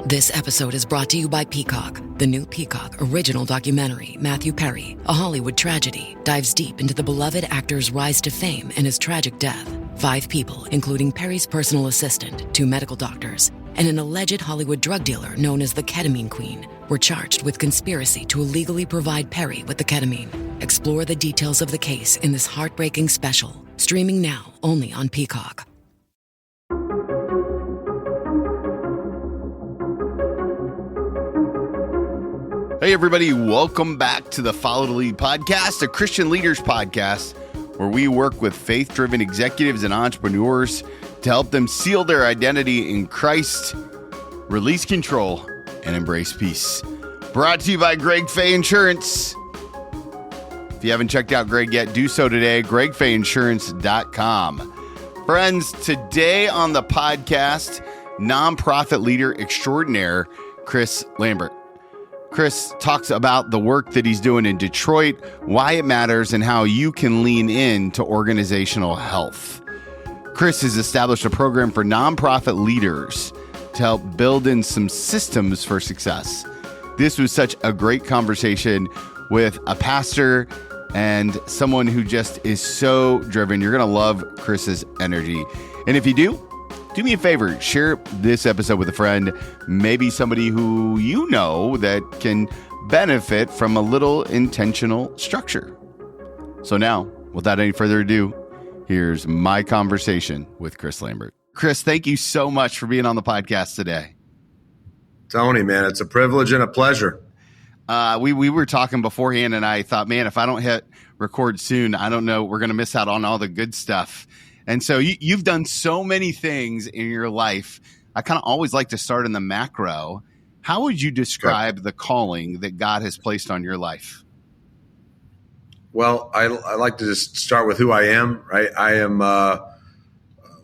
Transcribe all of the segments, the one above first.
This episode is brought to you by Peacock. The new Peacock original documentary, Matthew Perry, A Hollywood Tragedy, dives deep into the beloved actor's rise to fame and his tragic death. 5 people, including Perry's personal assistant, 2 medical doctors, and an alleged Hollywood drug dealer known as the Ketamine Queen, were charged with conspiracy to illegally provide Perry with the ketamine. Explore the details of the case in this heartbreaking special, streaming now only on Peacock. Hey everybody, welcome back to the Follow to Lead podcast, a Christian leaders podcast where we work with faith-driven executives and entrepreneurs to help them seal their identity in Christ, release control, and embrace peace. Brought to you by Greg Fay Insurance. If you haven't checked out Greg yet, do so today, gregfayinsurance.com. Friends, today on the podcast, nonprofit leader extraordinaire, Christ Lambert. Chris talks about the work that he's doing in Detroit, why it matters, and how you can lean into organizational health. Chris has established a program for nonprofit leaders to help build in some systems for success. This was such a great conversation with a pastor and someone who just is so driven. You're going to love Chris's energy. And if you do me a favor, share this episode with a friend, maybe somebody who you know that can benefit from a little intentional structure. So now, without any further ado, here's my conversation with Christ Lambert. Chris, thank you so much for being on the podcast today. Tony, man, it's a privilege and a pleasure. We were talking beforehand, and I thought, man, if I don't hit record soon, I don't know, we're going to miss out on all the good stuff. And so you've done so many things in your life. I kind of always like to start in the macro. How would you describe the calling that God has placed on your life? Well, I like to just start with who I am, right? I am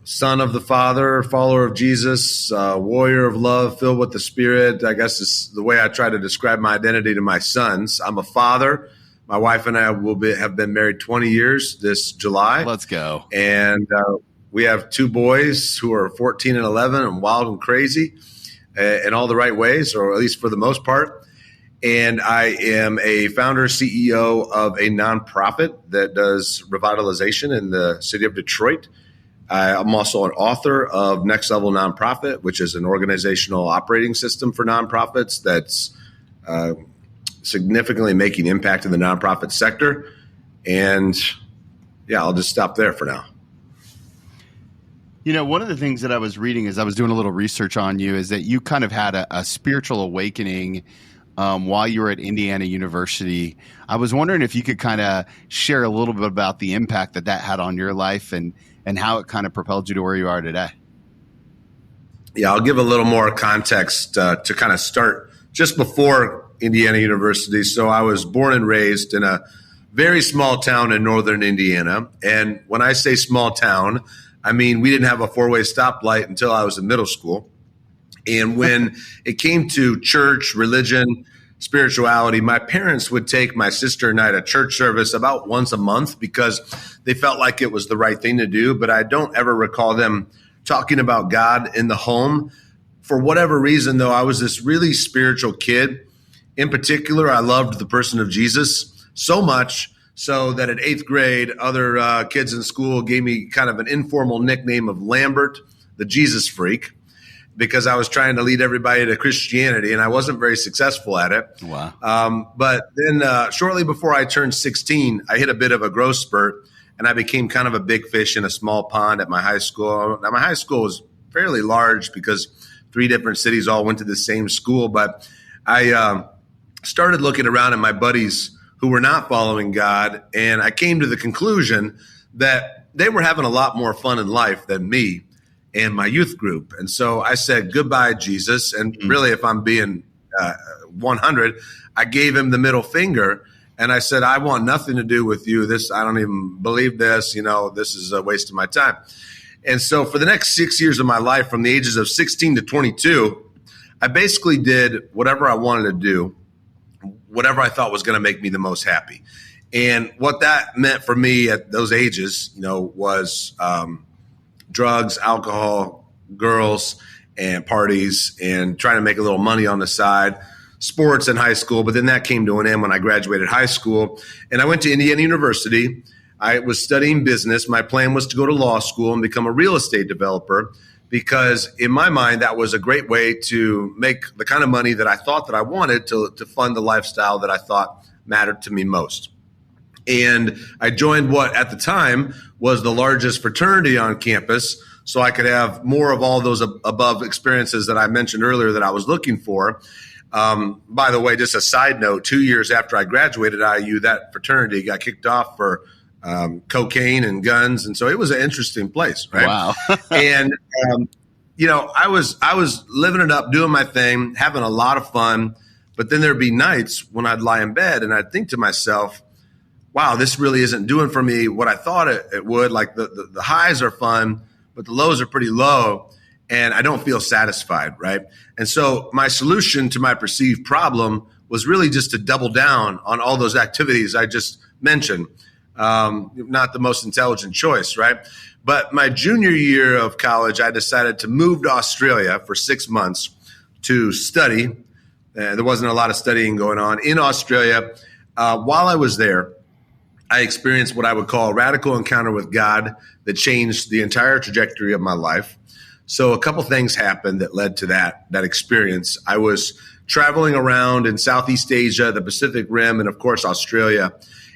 son of the Father, follower of Jesus, warrior of love, filled with the Spirit. I guess is the way I try to describe my identity to my sons. I'm a father. My wife and I have been married 20 years this July. Let's go. And we have 2 boys who are 14 and 11 and wild and crazy in all the right ways, or at least for the most part. And I am a founder, CEO of a nonprofit that does revitalization in the city of Detroit. I'm also an author of Next Level Nonprofit, which is an organizational operating system for nonprofits that's significantly making impact in the nonprofit sector. And yeah, I'll just stop there for now. You know, one of the things that I was reading as I was doing a little research on you is that you kind of had a spiritual awakening while you were at Indiana University. I was wondering if you could kind of share a little bit about the impact that had on your life and how it kind of propelled you to where you are today. Yeah, I'll give a little more context to kind of start just before Indiana University. So I was born and raised in a very small town in northern Indiana. And when I say small town, I mean, we didn't have a 4-way stoplight until I was in middle school. And when it came to church, religion, spirituality, my parents would take my sister and I to church service about once a month because they felt like it was the right thing to do. But I don't ever recall them talking about God in the home. For whatever reason, though, I was this really spiritual kid. In particular, I loved the person of Jesus so much so that in 8th grade, other kids in school gave me kind of an informal nickname of Lambert, the Jesus freak, because I was trying to lead everybody to Christianity, and I wasn't very successful at it. Wow. But then shortly before I turned 16, I hit a bit of a growth spurt, and I became kind of a big fish in a small pond at my high school. Now, my high school was fairly large because 3 different cities all went to the same school, but I started looking around at my buddies who were not following God, and I came to the conclusion that they were having a lot more fun in life than me and my youth group. And so I said, goodbye, Jesus. And really, if I'm being 100, I gave him the middle finger, and I said, I want nothing to do with you. I don't even believe this. This is a waste of my time. And so for the next 6 years of my life, from the ages of 16 to 22, I basically did whatever I wanted to do, whatever I thought was going to make me the most happy. And what that meant for me at those ages, was drugs, alcohol, girls. and parties and trying to make a little money on the side, sports in high school. But then that came to an end when I graduated high school. And I went to Indiana University. I was studying business. My plan was to go to law school and become a real estate developer, because in my mind, that was a great way to make the kind of money that I thought that I wanted to fund the lifestyle that I thought mattered to me most. And I joined what at the time was the largest fraternity on campus, so I could have more of all those above experiences that I mentioned earlier that I was looking for. By the way, just a side note, 2 years after I graduated IU, that fraternity got kicked off for cocaine and guns. And so it was an interesting place, right? Wow. And, I was living it up, doing my thing, having a lot of fun. But then there'd be nights when I'd lie in bed and I'd think to myself, wow, this really isn't doing for me what I thought it would. Like the highs are fun, but the lows are pretty low, and I don't feel satisfied, right? And so my solution to my perceived problem was really just to double down on all those activities I just mentioned. Not the most intelligent choice, right? But my junior year of college, I decided to move to Australia for 6 months to study. There wasn't a lot of studying going on in Australia. While I was there, I experienced what I would call a radical encounter with God that changed the entire trajectory of my life. So a couple things happened that led to that experience. I was traveling around in Southeast Asia, the Pacific Rim, and of course, Australia.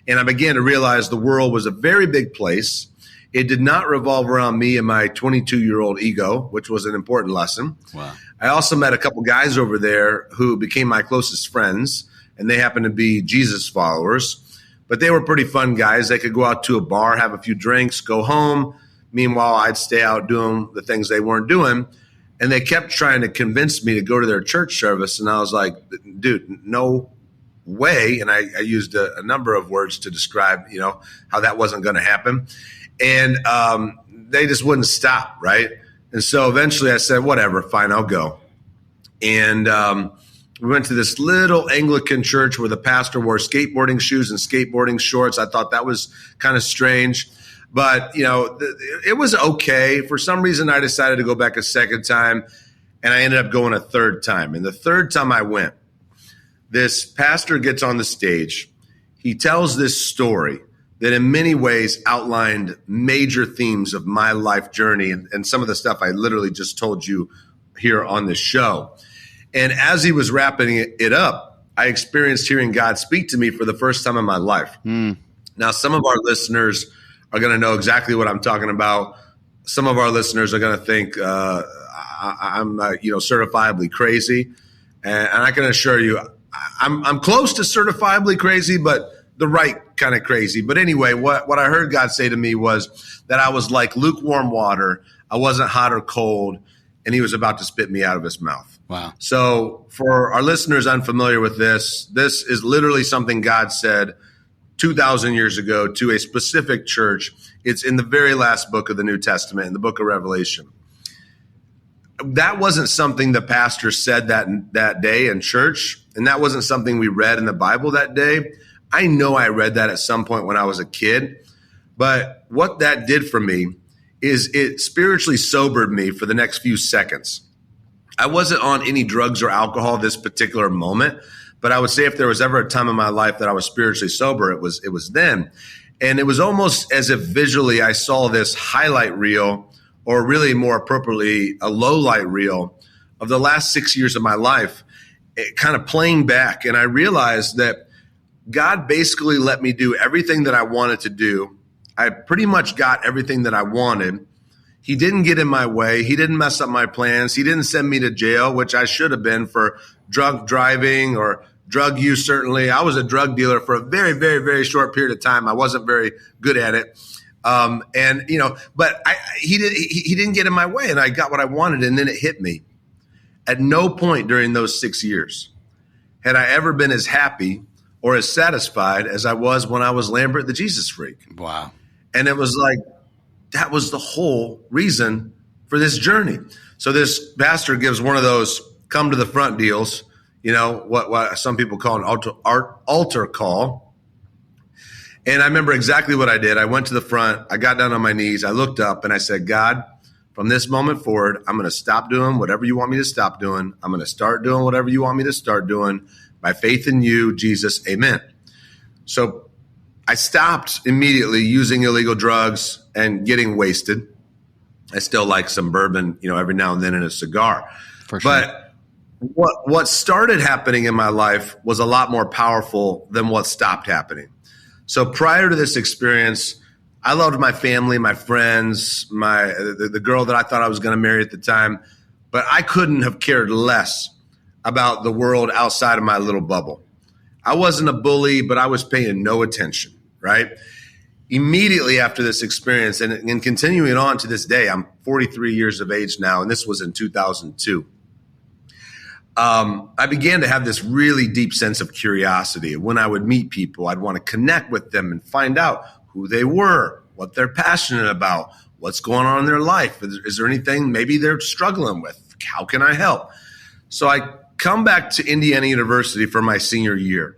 And I began to realize the world was a very big place. It did not revolve around me and my 22-year-old ego, which was an important lesson. Wow. I also met a couple guys over there who became my closest friends, and they happened to be Jesus followers. But they were pretty fun guys. They could go out to a bar, have a few drinks, go home. Meanwhile, I'd stay out doing the things they weren't doing. And they kept trying to convince me to go to their church service. And I was like, dude, no way. And I used a number of words to describe, how that wasn't going to happen. And they just wouldn't stop, right? And so eventually I said, whatever, fine, I'll go. And we went to this little Anglican church where the pastor wore skateboarding shoes and skateboarding shorts. I thought that was kind of strange. But, it was okay. For some reason, I decided to go back a second time, and I ended up going a third time. And the third time I went, this pastor gets on the stage. He tells this story that in many ways outlined major themes of my life journey and some of the stuff I literally just told you here on this show. And as he was wrapping it up, I experienced hearing God speak to me for the first time in my life. Now, some of our listeners are going to know exactly what I'm talking about. Some of our listeners are going to think I'm certifiably crazy. And I can assure you, I'm close to certifiably crazy, but the right kind of crazy. But anyway, what I heard God say to me was that I was like lukewarm water. I wasn't hot or cold, and he was about to spit me out of his mouth. Wow. So for our listeners unfamiliar with this is literally something God said 2,000 years ago to a specific church. It's in the very last book of the New Testament, in the book of Revelation. That wasn't something the pastor said that day in church, and that wasn't something we read in the Bible that day. I know I read that at some point when I was a kid, but what that did for me is it spiritually sobered me for the next few seconds. I wasn't on any drugs or alcohol this particular moment, but I would say if there was ever a time in my life that I was spiritually sober, it was then. And it was almost as if visually I saw this highlight reel, or really more appropriately, a low light reel of the last 6 years of my life, kind of playing back. And I realized that God basically let me do everything that I wanted to do. I pretty much got everything that I wanted. He didn't get in my way. He didn't mess up my plans. He didn't send me to jail, which I should have been for drunk driving or drug use. Certainly, I was a drug dealer for a very, very, very short period of time. I wasn't very good at it. But he didn't get in my way, and I got what I wanted, and then it hit me. At no point during those 6 years had I ever been as happy or as satisfied as I was when I was Lambert the Jesus Freak. Wow. And it was like, that was the whole reason for this journey. So this pastor gives one of those come to the front deals, what some people call an altar call. And I remember exactly what I did. I went to the front. I got down on my knees. I looked up and I said, God, from this moment forward, I'm going to stop doing whatever you want me to stop doing. I'm going to start doing whatever you want me to start doing. By faith in you, Jesus, amen. So I stopped immediately using illegal drugs and getting wasted. I still like some bourbon, every now and then, and a cigar. For sure. But what started happening in my life was a lot more powerful than what stopped happening. So prior to this experience, I loved my family, my friends, the girl that I thought I was going to marry at the time, but I couldn't have cared less about the world outside of my little bubble. I wasn't a bully, but I was paying no attention, right? Immediately after this experience, and continuing on to this day, I'm 43 years of age now, and this was in 2002. I began to have this really deep sense of curiosity. When I would meet people, I'd want to connect with them and find out who they were, what they're passionate about, what's going on in their life. Is there anything maybe they're struggling with? How can I help? So I come back to Indiana University for my senior year.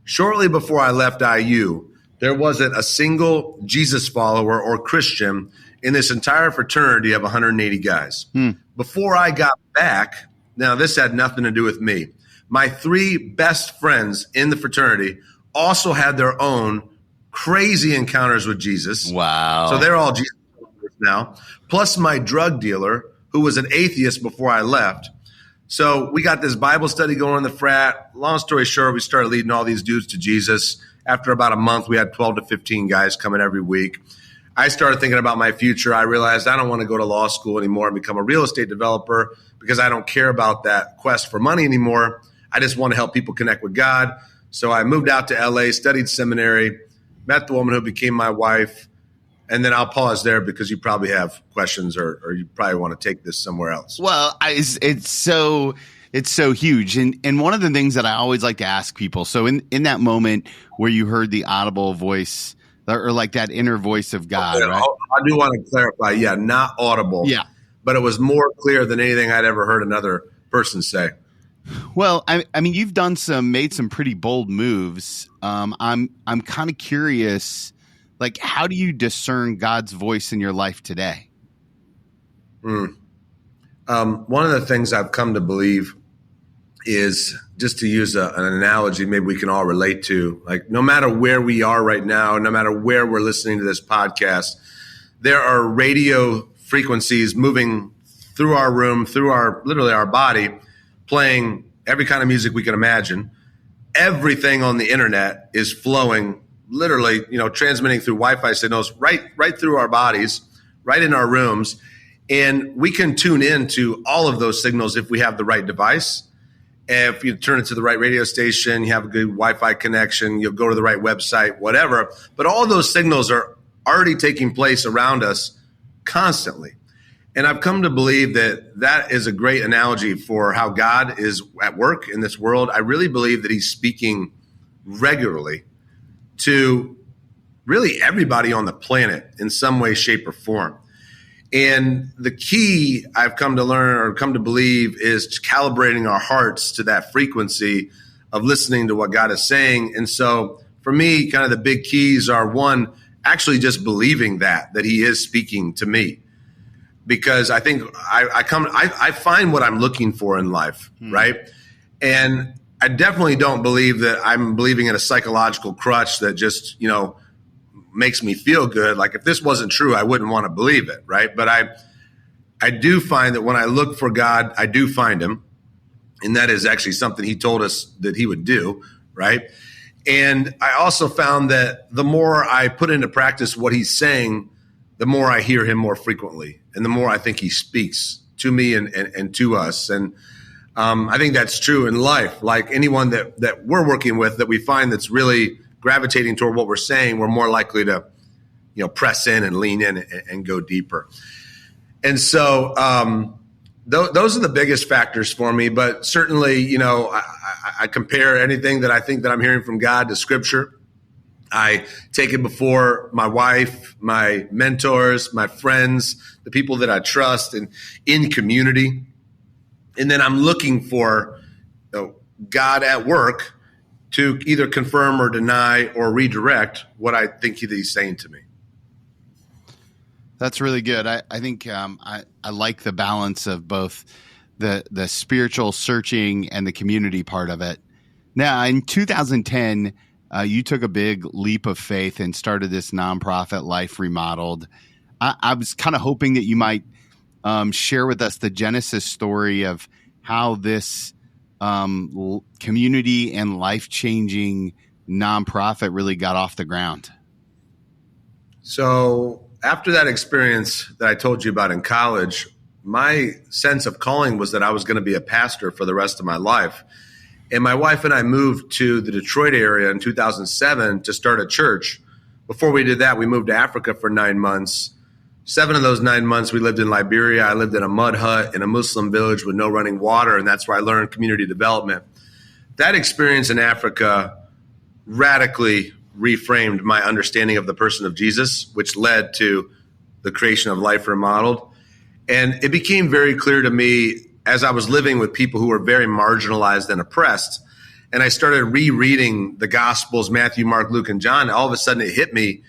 Shortly before I left IU, there wasn't a single Jesus follower or Christian in this entire fraternity of 180 guys. Before I got back, now this had nothing to do with me, my 3 best friends in the fraternity also had their own crazy encounters with Jesus. Wow. So they're all Jesus followers now, plus my drug dealer, who was an atheist before I left. So we got this Bible study going in the frat. Long story short, we started leading all these dudes to Jesus. After about a month, we had 12 to 15 guys coming every week. I started thinking about my future. I realized I don't want to go to law school anymore and become a real estate developer because I don't care about that quest for money anymore. I just want to help people connect with God. So I moved out to LA, studied seminary, met the woman who became my wife. And then I'll pause there because you probably have questions or you probably want to take this somewhere else. Well, it's so huge. And one of the things that I always like to ask people, so in that moment where you heard the audible voice or like that inner voice of God, right? I do want to clarify. Yeah, not audible. Yeah. But it was more clear than anything I'd ever heard another person say. Well, I mean, you've made some pretty bold moves. I'm kind of curious, like, how do you discern God's voice in your life today? One of the things I've come to believe is, just to use an analogy maybe we can all relate to, like, no matter where we are right now, no matter where we're listening to this podcast, there are radio frequencies moving through our room, through literally our body, playing every kind of music we can imagine. Everything on the internet is flowing, literally, transmitting through Wi-Fi signals right through our bodies, right in our rooms. And we can tune into all of those signals if we have the right device. If you turn it to the right radio station, you have a good Wi-Fi connection, you'll go to the right website, whatever. But all those signals are already taking place around us constantly. And I've come to believe that is a great analogy for how God is at work in this world. I really believe that he's speaking regularly to really everybody on the planet in some way, shape, or form. And the key I've come to learn or come to believe is calibrating our hearts to that frequency of listening to what God is saying. And so for me, kind of the big keys are, one, actually just believing that he is speaking to me. Because I think I find what I'm looking for in life, right? And I definitely don't believe that I'm believing in a psychological crutch that just, makes me feel good. Like, if this wasn't true, I wouldn't want to believe it, right? But I do find that when I look for God, I do find him. And that is actually something he told us that he would do, right? And I also found that the more I put into practice what he's saying, the more I hear him more frequently, and the more I think he speaks to me and to us. And I think that's true in life. Like, anyone that we're working with that we find that's really gravitating toward what we're saying, we're more likely to, press in and lean in and go deeper. And so those are the biggest factors for me. But certainly, I compare anything that I think that I'm hearing from God to Scripture. I take it before my wife, my mentors, my friends, the people that I trust, and in community. And then I'm looking for God at work to either confirm or deny or redirect what I think that he's saying to me. That's really good. I think I like the balance of both the spiritual searching and the community part of it. Now, in 2010, you took a big leap of faith and started this nonprofit, Life Remodeled. I was kind of hoping that you might share with us the genesis story of how this community and life-changing nonprofit really got off the ground. So after that experience that I told you about in college, my sense of calling was that I was going to be a pastor for the rest of my life. And my wife and I moved to the Detroit area in 2007 to start a church. Before we did that, we moved to Africa for 9 months. 7 of those 9 months, we lived in Liberia. I lived in a mud hut in a Muslim village with no running water, and that's where I learned community development. That experience in Africa radically reframed my understanding of the person of Jesus, which led to the creation of Life Remodeled. And it became very clear to me as I was living with people who were very marginalized and oppressed, and I started rereading the Gospels, Matthew, Mark, Luke, and John, all of a sudden it hit me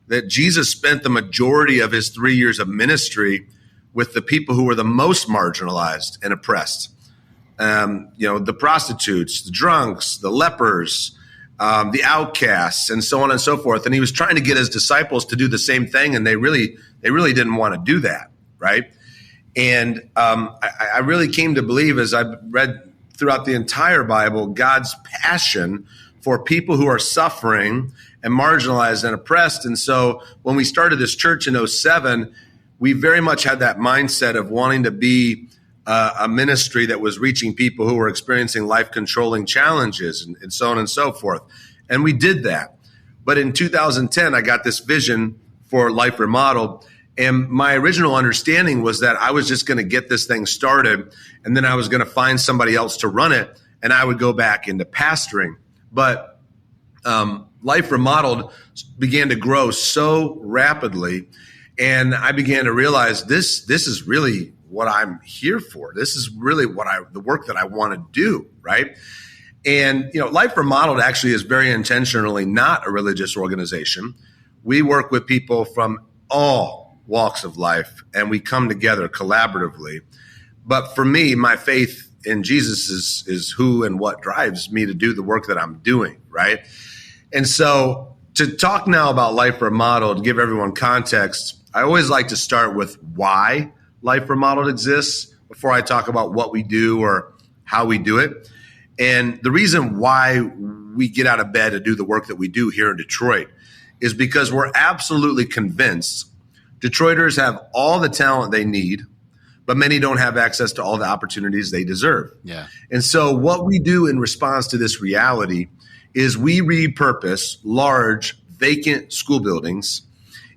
that Jesus spent the majority of his 3 years of ministry with the people who were the most marginalized and oppressed. The prostitutes, the drunks, the lepers, the outcasts, and so on and so forth. And he was trying to get his disciples to do the same thing, and they really didn't want to do that, right? And I really came to believe, as I've read throughout the entire Bible, God's passion for people who are suffering and marginalized and oppressed. And so when we started this church in 2007, we very much had that mindset of wanting to be a ministry that was reaching people who were experiencing life-controlling challenges and so on and so forth. And we did that. But in 2010, I got this vision for Life Remodeled. And my original understanding was that I was just going to get this thing started, and then I was going to find somebody else to run it, and I would go back into pastoring. But Life Remodeled began to grow so rapidly, and I began to realize this is really what I'm here for. This is really the work that I want to do, right? And Life Remodeled actually is very intentionally not a religious organization. We work with people from all walks of life, and we come together collaboratively. But for me, my faith in Jesus is who and what drives me to do the work that I'm doing, right? And so to talk now about Life Remodeled, give everyone context, I always like to start with why Life Remodeled exists before I talk about what we do or how we do it. And the reason why we get out of bed to do the work that we do here in Detroit is because we're absolutely convinced Detroiters have all the talent they need, but many don't have access to all the opportunities they deserve. Yeah. And so what we do in response to this reality is we repurpose large vacant school buildings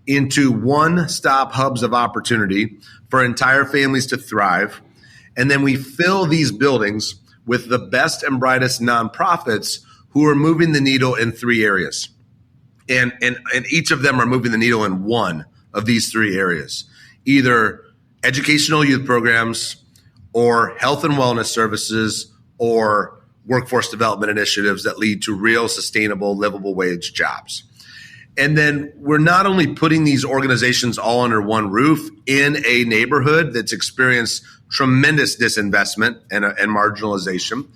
into one-stop hubs of opportunity for entire families to thrive. And then we fill these buildings with the best and brightest nonprofits who are moving the needle in 3 areas. And each of them are moving the needle in one of these 3 areas, either educational youth programs or health and wellness services or workforce development initiatives that lead to real, sustainable, livable wage jobs. And then we're not only putting these organizations all under one roof in a neighborhood that's experienced tremendous disinvestment and marginalization,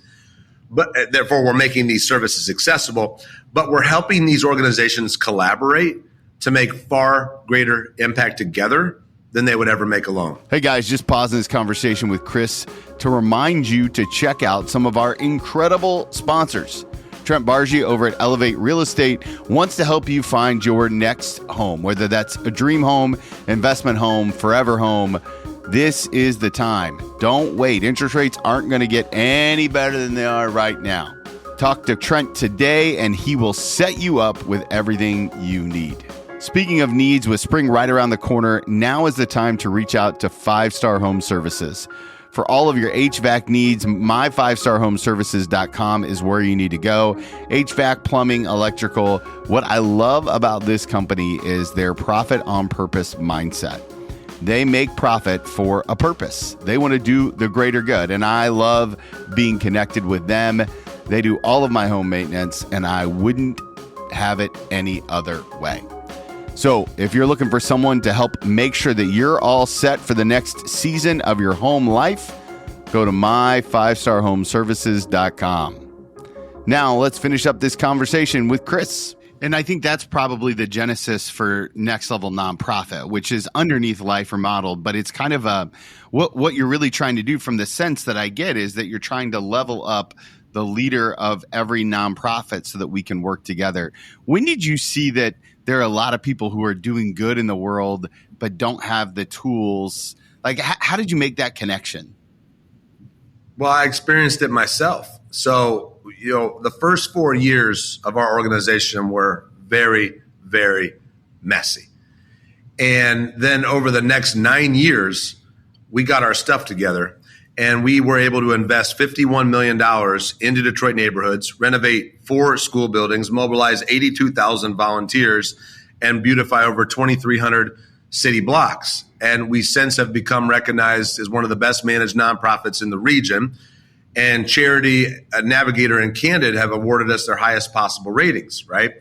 but therefore we're making these services accessible, but we're helping these organizations collaborate to make far greater impact together than they would ever make alone. Hey guys, just pausing this conversation with Chris to remind you to check out some of our incredible sponsors. Trent Bargy over at Elevate Real Estate wants to help you find your next home, whether that's a dream home, investment home, forever home. This is the time. Don't wait. Interest rates aren't going to get any better than they are right now. Talk to Trent today and he will set you up with everything you need. Speaking of needs, with spring right around the corner, now is the time to reach out to 5 Star Home Services. For all of your HVAC needs, my5starhomeservices.com is where you need to go. HVAC, plumbing, electrical. What I love about this company is their profit on purpose mindset. They make profit for a purpose. They want to do the greater good, and I love being connected with them. They do all of my home maintenance, and I wouldn't have it any other way. So if you're looking for someone to help make sure that you're all set for the next season of your home life, go to my5starhomeservices.com. Now let's finish up this conversation with Chris. And I think that's probably the genesis for Next Level Nonprofit, which is underneath Life Remodeled. But it's kind of what you're really trying to do, from the sense that I get, is that you're trying to level up the leader of every nonprofit so that we can work together. When did you see that there are a lot of people who are doing good in the world but don't have the tools? Like, how did you make that connection? Well, I experienced it myself. So, the first 4 years of our organization were very, very messy. And then over the next 9 years, we got our stuff together and we were able to invest $51 million into Detroit neighborhoods, renovate 4 school buildings, mobilize 82,000 volunteers, and beautify over 2,300 city blocks. And we since have become recognized as one of the best managed nonprofits in the region. And Charity, Navigator, and Candid have awarded us their highest possible ratings, right?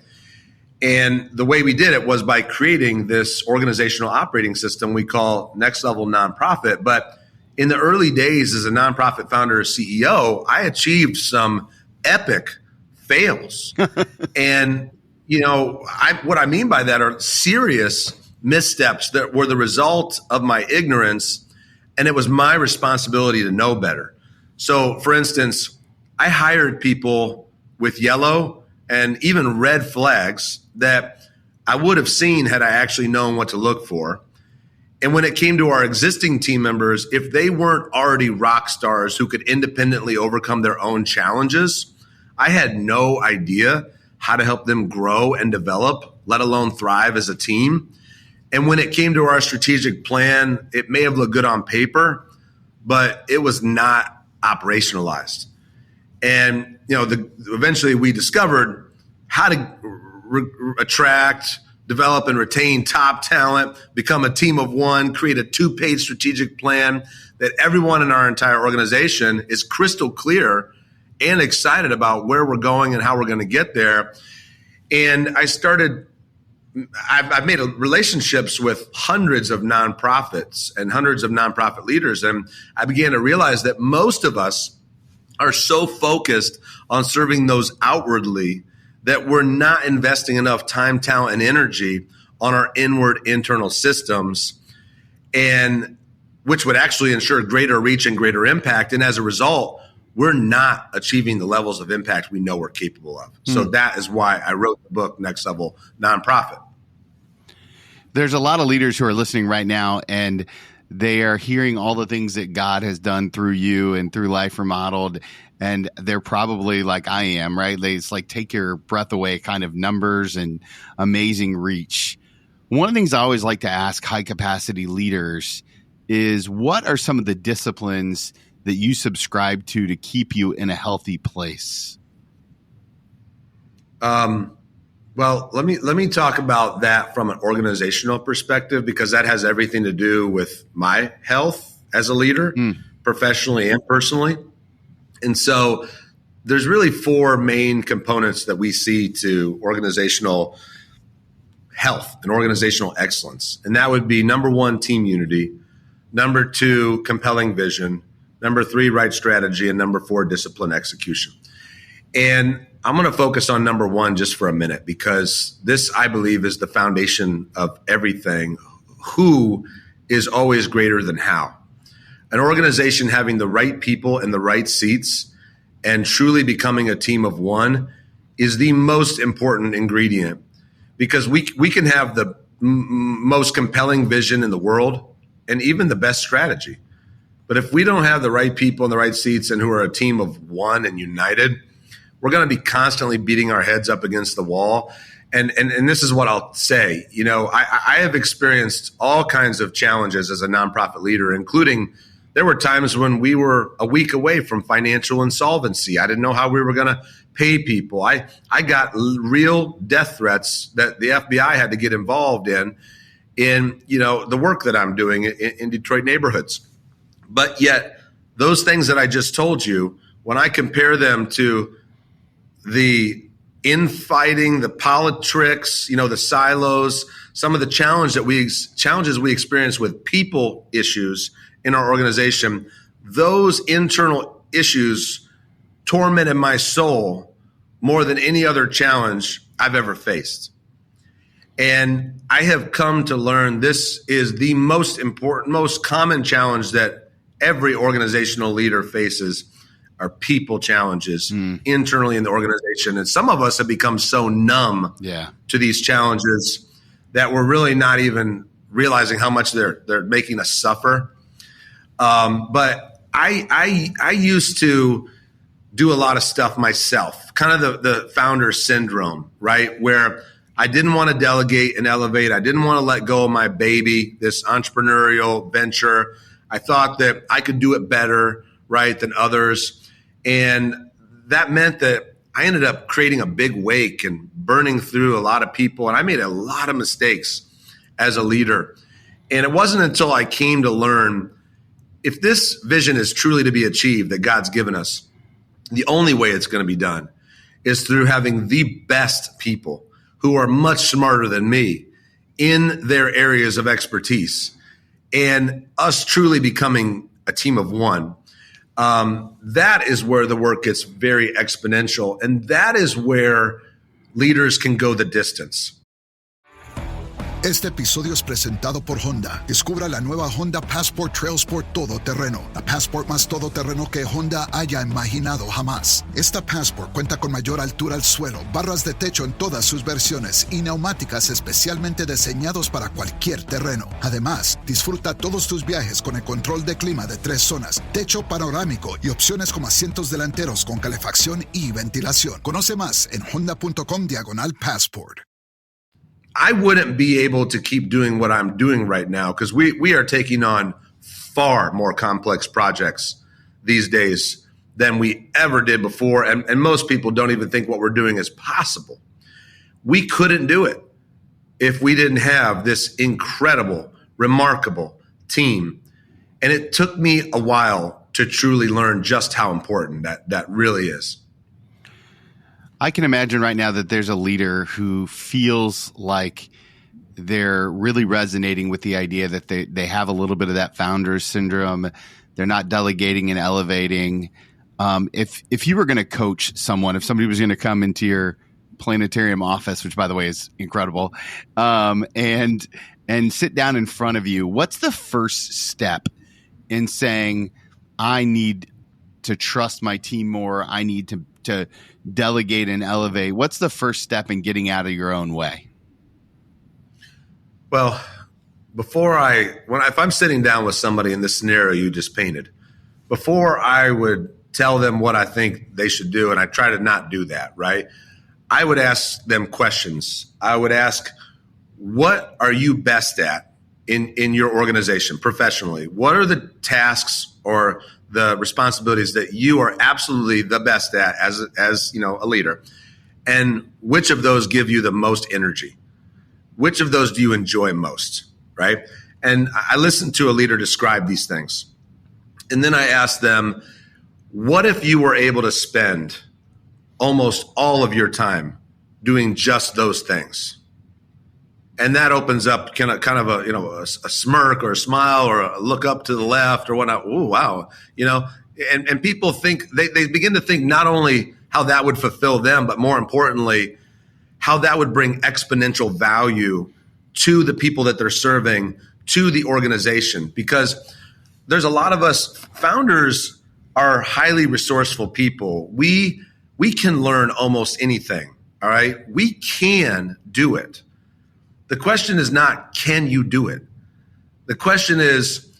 And the way we did it was by creating this organizational operating system we call Next Level Nonprofit. But in the early days as a nonprofit founder or CEO, I achieved some epic fails. And, what I mean by that are serious missteps that were the result of my ignorance, and it was my responsibility to know better. So, for instance, I hired people with yellow and even red flags that I would have seen had I actually known what to look for. And when it came to our existing team members, if they weren't already rock stars who could independently overcome their own challenges, I had no idea how to help them grow and develop, let alone thrive as a team. And when it came to our strategic plan, it may have looked good on paper, but it was not operationalized. And, eventually we discovered how to attract, develop, and retain top talent, become a team of one, create a 2-page strategic plan that everyone in our entire organization is crystal clear and excited about where we're going and how we're going to get there. And I've made relationships with hundreds of nonprofits and hundreds of nonprofit leaders. And I began to realize that most of us are so focused on serving those outwardly that we're not investing enough time, talent, and energy on our inward internal systems, and which would actually ensure greater reach and greater impact. And as a result, we're not achieving the levels of impact we know we're capable of. So that is why I wrote the book, Next Level Nonprofit. There's a lot of leaders who are listening right now, and they are hearing all the things that God has done through you and through Life Remodeled. And they're probably like I am, right? It's like take your breath away kind of numbers and amazing reach. One of the things I always like to ask high capacity leaders is, what are some of the disciplines that you subscribe to keep you in a healthy place? Well, let me talk about that from an organizational perspective, because that has everything to do with my health as a leader, professionally and personally. And so there's really 4 main components that we see to organizational health and organizational excellence. And that would be, number 1, team unity; number 2, compelling vision; number 3, right strategy; and number 4, disciplined execution. And I'm going to focus on number 1 just for a minute, because this, I believe, is the foundation of everything. Who is always greater than how. An organization having the right people in the right seats and truly becoming a team of one is the most important ingredient, because we can have the most compelling vision in the world and even the best strategy. But if we don't have the right people in the right seats and who are a team of one and united, we're going to be constantly beating our heads up against the wall. And this is what I'll say. I have experienced all kinds of challenges as a nonprofit leader, including there were times when we were a week away from financial insolvency. I didn't know how we were going to pay people. I got real death threats that the FBI had to get involved in the work that I'm doing in Detroit neighborhoods. But yet those things that I just told you, when I compare them to the infighting, the politics, the silos, some of the challenges we experience with people issues in our organization, those internal issues tormented my soul more than any other challenge I've ever faced. And I have come to learn this is the most important, most common challenge that every organizational leader faces are people challenges internally in the organization. And some of us have become so numb to these challenges that we're really not even realizing how much they're making us suffer. But I used to do a lot of stuff myself, kind of the founder syndrome, right? Where I didn't want to delegate and elevate. I didn't want to let go of my baby, this entrepreneurial venture. I thought that I could do it better, right, than others. And that meant that I ended up creating a big wake and burning through a lot of people. And I made a lot of mistakes as a leader. And it wasn't until I came to learn if this vision is truly to be achieved that God's given us, the only way it's going to be done is through having the best people who are much smarter than me in their areas of expertise and us truly becoming a team of one. That is where the work gets very exponential. And that is where leaders can go the distance. Este episodio es presentado por Honda. Descubra la nueva Honda Passport Trail Sport todoterreno. La Passport más todoterreno que Honda haya imaginado jamás. Esta Passport cuenta con mayor altura al suelo, barras de techo en todas sus versiones y neumáticas especialmente diseñados para cualquier terreno. Además, disfruta todos tus viajes con el control de clima de 3 zonas, techo panorámico y opciones como asientos delanteros con calefacción y ventilación. Conoce más en honda.com/passport. I wouldn't be able to keep doing what I'm doing right now because we are taking on far more complex projects these days than we ever did before. And most people don't even think what we're doing is possible. We couldn't do it if we didn't have this incredible, remarkable team. And it took me a while to truly learn just how important that really is. I can imagine right now that there's a leader who feels like they're really resonating with the idea that they have a little bit of that founder's syndrome. They're not delegating and elevating. If you were going to coach someone, if somebody was going to come into your planetarium office, which by the way is incredible, and sit down in front of you, what's the first step in saying, I need to trust my team more, I need to delegate and elevate? What's the first step in getting out of your own way? Well, if I'm sitting down with somebody in this scenario you just painted, before I would tell them what I think they should do, and I try to not do that, right? I would ask them questions. I would ask, what are you best at in your organization professionally? What are the tasks or the responsibilities that you are absolutely the best at as a leader? And which of those give you the most energy? Which of those do you enjoy most, right? And I listened to a leader describe these things. And then I asked them, what if you were able to spend almost all of your time doing just those things? And that opens up kind of a smirk or a smile or a look up to the left or whatnot. Oh, wow. And people think, they begin to think not only how that would fulfill them, but more importantly, how that would bring exponential value to the people that they're serving, to the organization. Because there's a lot of us, founders are highly resourceful people. We can learn almost anything, all right? We can do it. The question is not, can you do it? The question is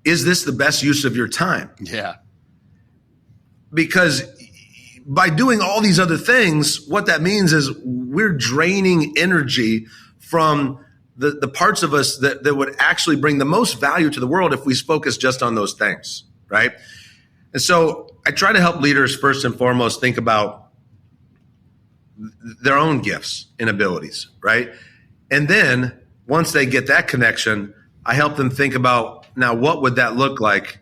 this the best use of your time? Yeah. Because by doing all these other things, what that means is we're draining energy from the parts of us that would actually bring the most value to the world if we focus just on those things, right? And so I try to help leaders first and foremost think about their own gifts and abilities, right? And then once they get that connection, I help them think about, now, what would that look like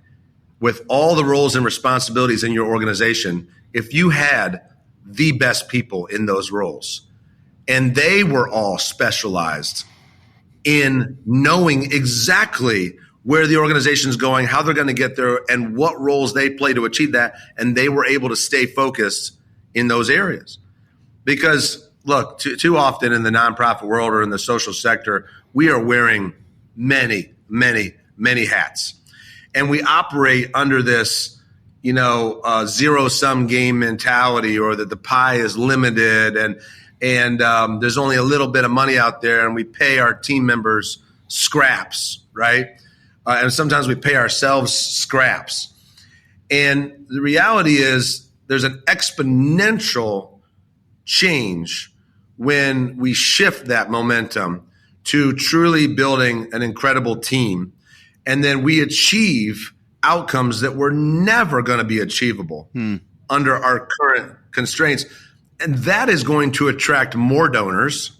with all the roles and responsibilities in your organization if you had the best people in those roles. And they were all specialized in knowing exactly where the organization's going, how they're going to get there, and what roles they play to achieve that. And they were able to stay focused in those areas. Because, look, too often in the nonprofit world or in the social sector, we are wearing many, many, many hats. And we operate under this, zero-sum game mentality, or that the pie is limited and there's only a little bit of money out there, and we pay our team members scraps, right? And sometimes we pay ourselves scraps. And the reality is there's an exponential change when we shift that momentum to truly building an incredible team. And then we achieve outcomes that were never going to be achievable under our current constraints. And that is going to attract more donors,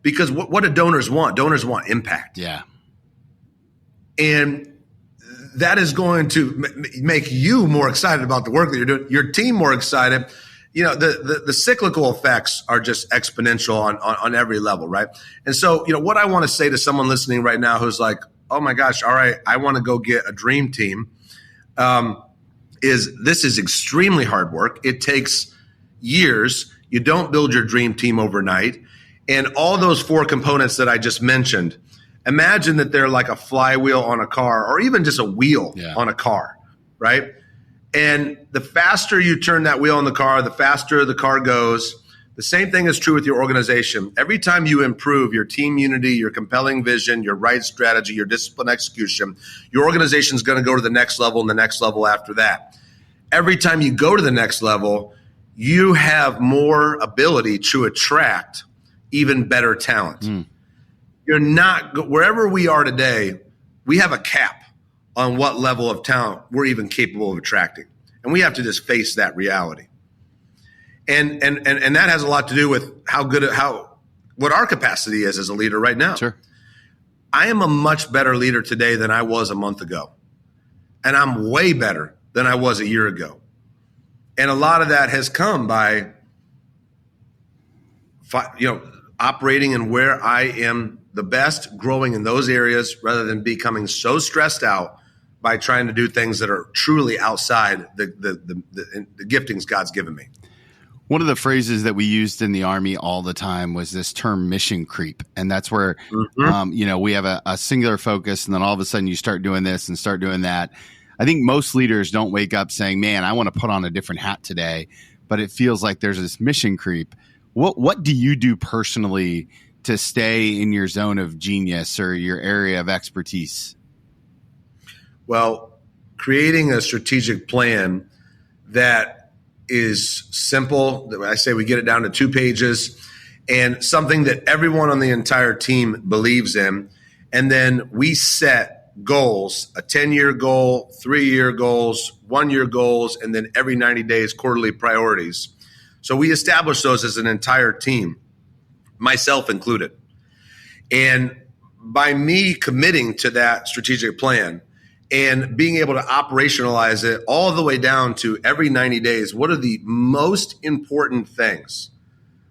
because what do donors want? Donors want impact. Yeah. And that is going to make you more excited about the work that you're doing, your team more excited. The cyclical effects are just exponential on every level, right? And so, what I want to say to someone listening right now who's like, oh my gosh, all right, I want to go get a dream team, this is extremely hard work. It takes years. You don't build your dream team overnight. And all those 4 components that I just mentioned, imagine that they're like a flywheel on a car, or even just a wheel on a car, right? And the faster you turn that wheel on the car, the faster the car goes. The same thing is true with your organization. Every time you improve your team unity, your compelling vision, your right strategy, your disciplined execution, your organization is going to go to the next level and the next level after that. Every time you go to the next level, you have more ability to attract even better talent. You're not, wherever we are today, we have a cap on what level of talent we're even capable of attracting. And we have to just face that reality. And that has a lot to do with what our capacity is as a leader right now. Sure. I am a much better leader today than I was a month ago. And I'm way better than I was a year ago. And a lot of that has come by, operating in where I am the best, growing in those areas, rather than becoming so stressed out by trying to do things that are truly outside the giftings God's given me. One of the phrases that we used in the Army all the time was this term mission creep. And that's where, we have a singular focus, and then all of a sudden you start doing this and start doing that. I think most leaders don't wake up saying, man, I want to put on a different hat today, but it feels like there's this mission creep. What do you do personally to stay in your zone of genius or your area of expertise? Well, creating a strategic plan that is simple. I say we get it down to 2 pages, and something that everyone on the entire team believes in. And then we set goals, a 10-year goal, 3-year goals, 1-year goals, and then every 90 days, quarterly priorities. So we establish those as an entire team, myself included. And by me committing to that strategic plan and being able to operationalize it all the way down to every 90 days, what are the most important things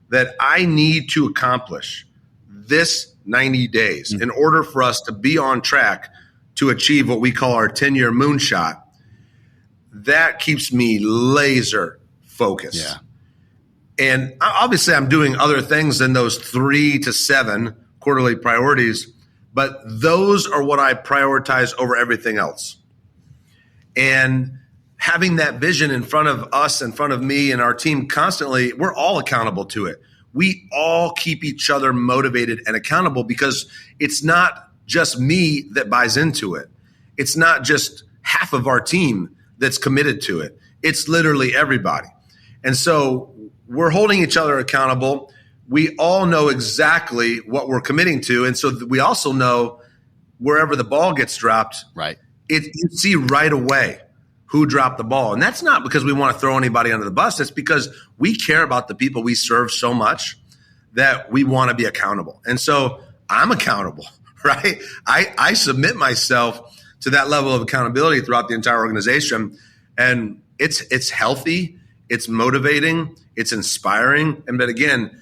that I need to accomplish this 90 days in order for us to be on track to achieve what we call our 10-year moonshot? That keeps me laser focused. Yeah. And obviously I'm doing other things than those 3 to 7 quarterly priorities, but those are what I prioritize over everything else. And having that vision in front of us, in front of me and our team constantly, we're all accountable to it. We all keep each other motivated and accountable, because it's not just me that buys into it. It's not just half of our team that's committed to it. It's literally everybody. And so we're holding each other accountable. We all know exactly what we're committing to. And so we also know wherever the ball gets dropped, right? You see right away who dropped the ball. And that's not because we want to throw anybody under the bus. It's because we care about the people we serve so much that we want to be accountable. And so I'm accountable, right? I submit myself to that level of accountability throughout the entire organization. And it's healthy, It's motivating. It's inspiring. And but again,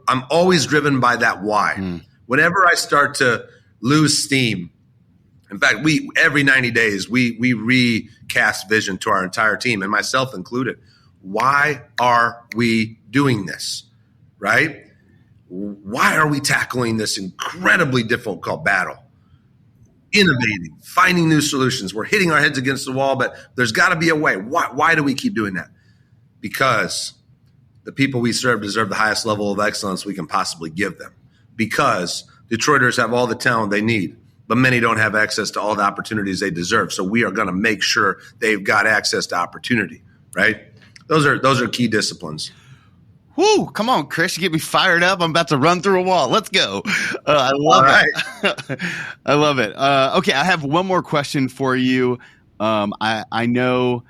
I'm always driven by that why. Whenever I start to lose steam, in fact, every 90 days, we recast vision to our entire team, and myself included. Why are we doing this, right? Why are we tackling this incredibly difficult battle? Innovating, finding new solutions. We're hitting our heads against the wall, but there's got to be a way. Why do we keep doing that? Because the people we serve deserve the highest level of excellence we can possibly give them. Because Detroiters have all the talent they need, but many don't have access to all the opportunities they deserve. So we are going to make sure they've got access to opportunity, right? Those are key disciplines. Woo, come on, Chris, you get me fired up. I'm about to run through a wall. Let's go. I love it. I love it. Okay, I have one more question for you. I know,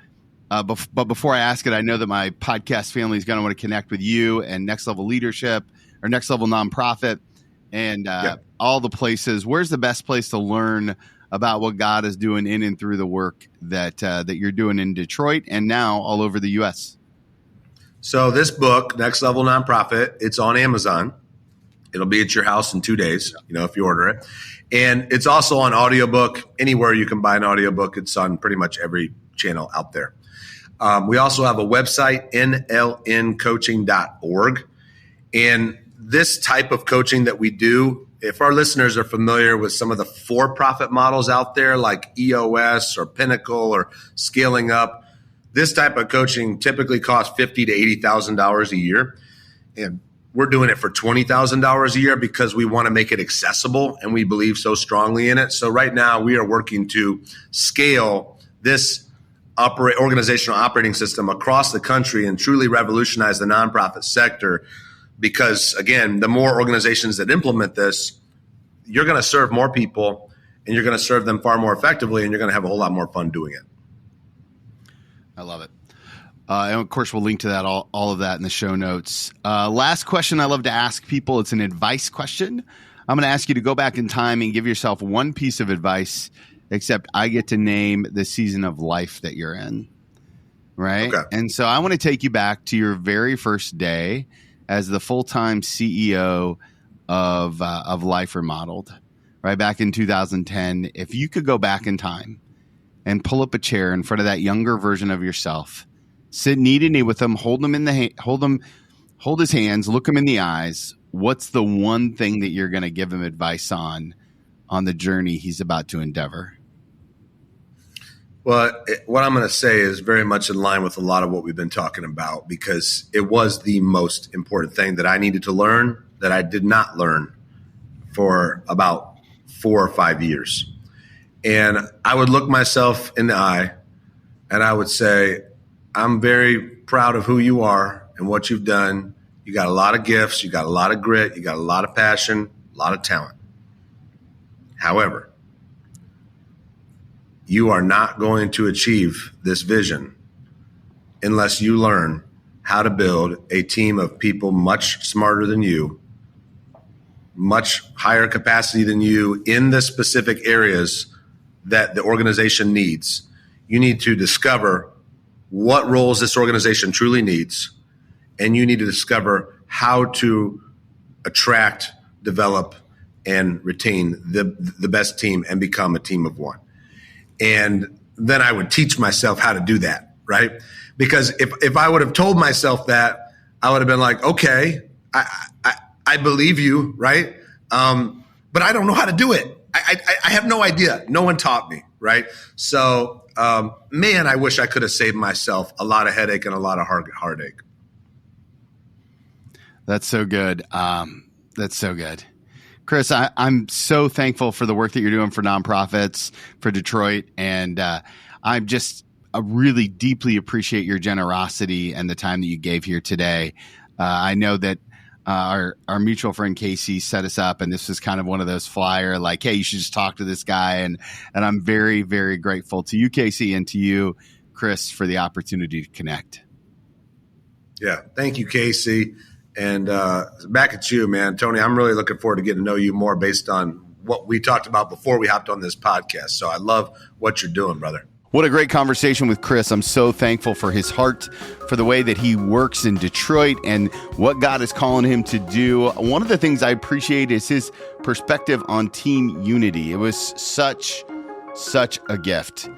but before I ask it, I know that my podcast family is going to want to connect with you and Next Level Leadership or Next Level Nonprofit and all the places. Where's the best place to learn about what God is doing in and through the work that you're doing in Detroit and now all over the U.S.? So this book, Next Level Nonprofit, it's on Amazon. It'll be at your house in 2 days, if you order it. And it's also on audiobook. Anywhere you can buy an audiobook, it's on pretty much every channel out there. We also have a website, nlncoaching.org. And this type of coaching that we do, if our listeners are familiar with some of the for-profit models out there like EOS or Pinnacle or Scaling Up, this type of coaching typically costs $50,000 to $80,000 a year. And we're doing it for $20,000 a year because we want to make it accessible and we believe so strongly in it. So right now we are working to scale this organizational operating system across the country and truly revolutionize the nonprofit sector. Because again, the more organizations that implement this, you're going to serve more people and you're going to serve them far more effectively and you're going to have a whole lot more fun doing it. I love it. And of course, we'll link to that, all of that in the show notes. Last question I love to ask people. It's an advice question. I'm going to ask you to go back in time and give yourself one piece of advice, except I get to name the season of life that you're in. Right. Okay. And so I want to take you back to your very first day as the full-time CEO of Life Remodeled, right back in 2010. If you could go back in time and pull up a chair in front of that younger version of yourself, sit knee to knee with him, hold his hands, look him in the eyes. What's the one thing that you're going to give him advice on the journey he's about to endeavor? Well, what I'm going to say is very much in line with a lot of what we've been talking about, because it was the most important thing that I needed to learn that I did not learn for about 4 or 5 years. And I would look myself in the eye and I would say, I'm very proud of who you are and what you've done. You got a lot of gifts. You got a lot of grit. You got a lot of passion, a lot of talent. However, you are not going to achieve this vision unless you learn how to build a team of people much smarter than you, much higher capacity than you in the specific areas that the organization needs. You need to discover what roles this organization truly needs, and you need to discover how to attract, develop, and retain the best team and become a team of one. And then I would teach myself how to do that, right? Because if I would have told myself that, I would have been like, okay, I believe you, right? But I don't know how to do it. I have no idea. No one taught me, right? So, man, I wish I could have saved myself a lot of headache and a lot of heartache. That's so good. That's so good. Chris, I'm so thankful for the work that you're doing for nonprofits, for Detroit, and I really deeply appreciate your generosity and the time that you gave here today. I know that our mutual friend Casey set us up, and this was kind of one of those flyer like, hey, you should just talk to this guy. And I'm very, very grateful to you, Casey, and to you, Chris, for the opportunity to connect. Yeah. Thank you, Casey. And back at you, man. Tony, I'm really looking forward to getting to know you more based on what we talked about before we hopped on this podcast. So I love what you're doing, brother. What a great conversation with Chris. I'm so thankful for his heart, for the way that he works in Detroit and what God is calling him to do. One of the things I appreciate is his perspective on team unity. It was such a gift.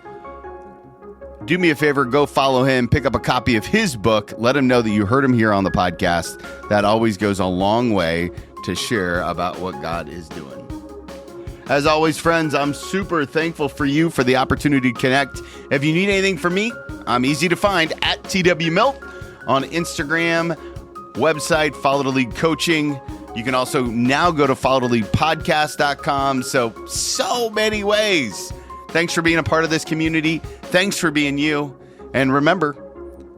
Do me a favor, go follow him, pick up a copy of his book, let him know that you heard him here on the podcast. That always goes a long way to share about what God is doing. As always, friends, I'm super thankful for you for the opportunity to connect. If you need anything from me, I'm easy to find at TWMilt on Instagram, website, Follow the Lead Coaching. You can also now go to followtheleadpodcast.com. So many ways. Thanks for being a part of this community. Thanks for being you. And remember,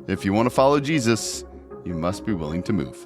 if you want to follow Jesus, you must be willing to move.